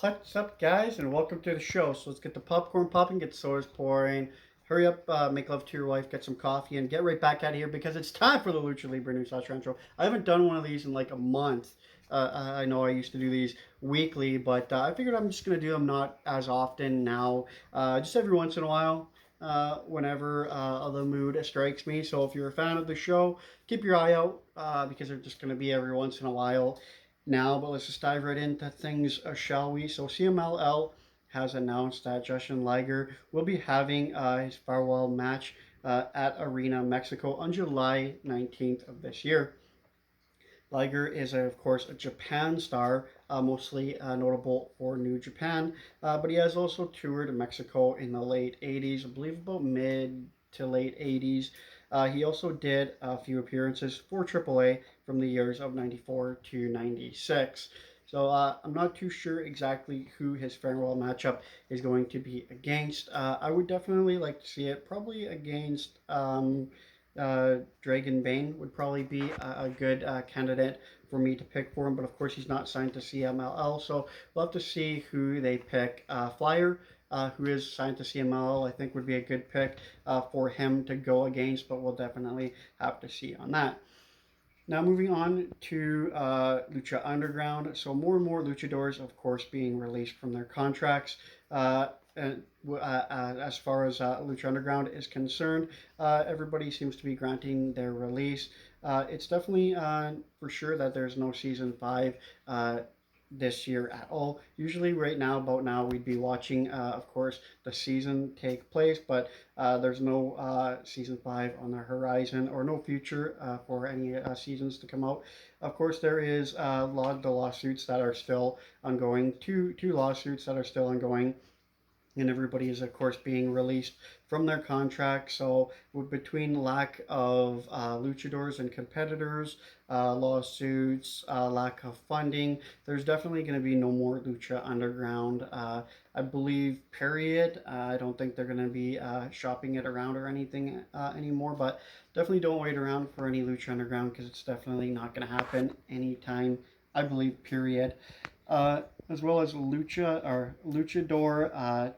What's up, guys, and welcome to the show. So let's get the popcorn popping, get the sodas pouring. Hurry up, make love to your wife, get some coffee, and get right back out of here because it's time for the Lucha Libre News Rancho. I haven't done one of these in like a month. I know I used to do these weekly, but I figured I'm just going to do them not as often now, just every once in a while. Whenever the mood strikes me. So if you're a fan of the show, keep your eye out because they're just going to be every once in a while now, but let's just dive right into things, shall we? So CMLL has announced that Justin Liger will be having his farewell match at Arena Mexico on July 19th of this year. Liger is, of course, a Japan star, mostly notable for New Japan, but he has also toured Mexico in the late 80s, I believe about mid to late 80s. He also did a few appearances for AAA from the years of 94 to 96. So I'm not too sure exactly who his farewell matchup is going to be against. I would definitely like to see it probably against Dragon Bane would probably be a good candidate for me to pick for him, but of course he's not signed to CMLL, so we'll have to see who they pick. Flyer, who is signed to CMLL, I think would be a good pick for him to go against, but we'll definitely have to see on that. Now moving on to Lucha Underground. So more and more luchadors, of course, being released from their contracts. And as far as Lucha Underground is concerned, everybody seems to be granting their release. It's definitely for sure that there's no season five this year at all. Usually, right now, about now, we'd be watching, of course, the season take place, but there's no season five on the horizon or no future for any seasons to come out. Of course, there is the lawsuits that are still ongoing, two lawsuits that are still ongoing, and everybody is of course being released from their contract. So between lack of luchadors and competitors, lawsuits, lack of funding, there's definitely going to be no more Lucha Underground. I believe, period. I don't think they're going to be shopping it around or anything anymore, but definitely don't wait around for any Lucha Underground because it's definitely not going to happen anytime, I believe, period. As well as Luchador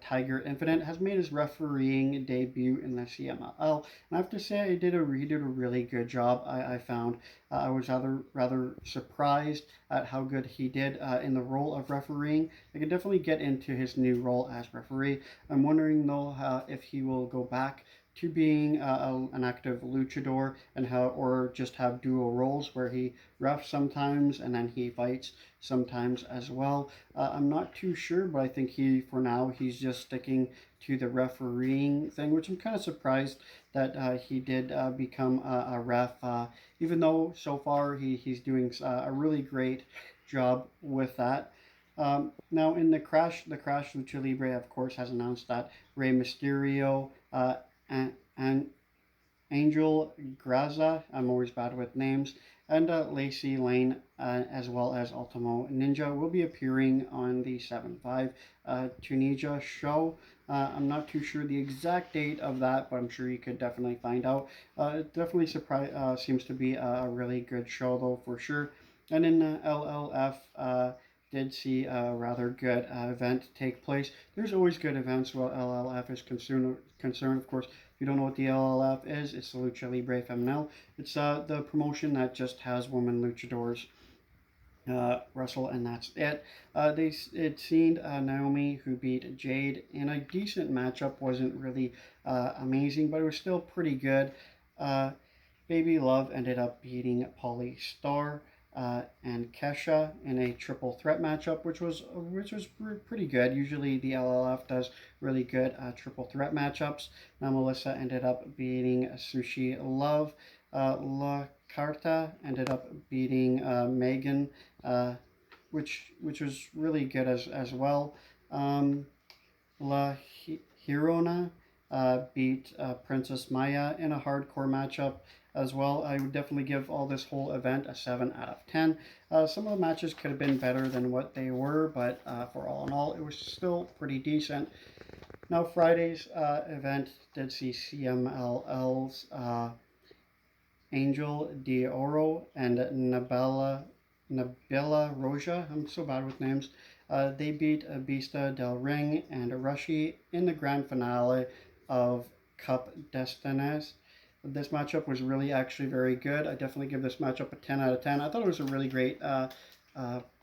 Tiger Infinite has made his refereeing debut in the CMLL, and I have to say he did a really good job. I found I was rather surprised at how good he did in the role of refereeing. I could definitely get into his new role as referee. I'm wondering though if he will go back to being an active luchador and how or just have dual roles where he refs sometimes and then he fights sometimes as well. I'm not too sure, but I think for now he's just sticking to the refereeing thing, which I'm kind of surprised that he did become a ref, even though so far he's doing a really great job with that. Now in the Crash Lucha Libre, of course, has announced that Rey Mysterio and Angel Graza, I'm always bad with names, and Lacey Lane, as well as Ultimo Ninja, will be appearing on the 7-5 Tunisia show. I'm not too sure the exact date of that, but I'm sure you could definitely find out. It definitely seems to be a really good show, though, for sure. And in LLF, did see a rather good event take place. There's always good events while LLF is concerned. Of course, if you don't know what the LLF is, it's the Lucha Libre Femenil. It's the promotion that just has women luchadors wrestle, and that's it. It seen Naomi, who beat Jade in a decent matchup. Wasn't really amazing, but it was still pretty good. Baby Love ended up beating Polly Star and Kesha in a triple threat matchup, which was pretty good. Usually the LLF does really good triple threat matchups. Now Melissa ended up beating Sushi Love. La Carta ended up beating Megan, which was really good as well. La Hirona beat Princess Maya in a hardcore matchup as well. I would definitely give all this whole event a 7 out of 10. Some of the matches could have been better than what they were, but for all in all, it was still pretty decent. Now, Friday's event did see CMLL's Angel D'Oro and Nabella Nabila Roja. I'm so bad with names. They beat Abista Del Ring and Arashi in the grand finale of Cup Destined. This matchup was really actually very good. I definitely give this matchup a 10 out of 10. I thought it was a really great uh,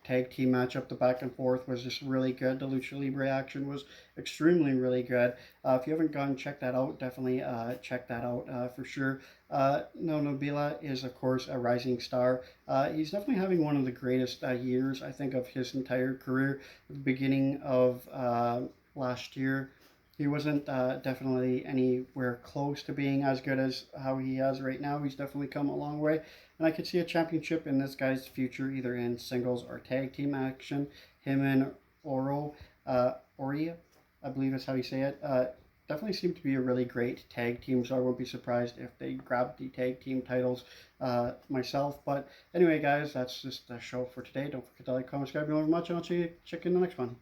tag team matchup. The back and forth was just really good. The Lucha Libre action was extremely really good. If you haven't gone check that out, definitely check that out for sure. No, Nobila is of course a rising star. He's definitely having one of the greatest years I think of his entire career. At the beginning of last year, he wasn't definitely anywhere close to being as good as how he is right now. He's definitely come a long way, and I could see a championship in this guy's future, either in singles or tag team action. Him and Oro, Oria, I believe is how you say it. Definitely seem to be a really great tag team, so I won't be surprised if they grab the tag team titles myself. But anyway, guys, that's just the show for today. Don't forget to like, comment, subscribe, you know very much, and I'll check you in the next one.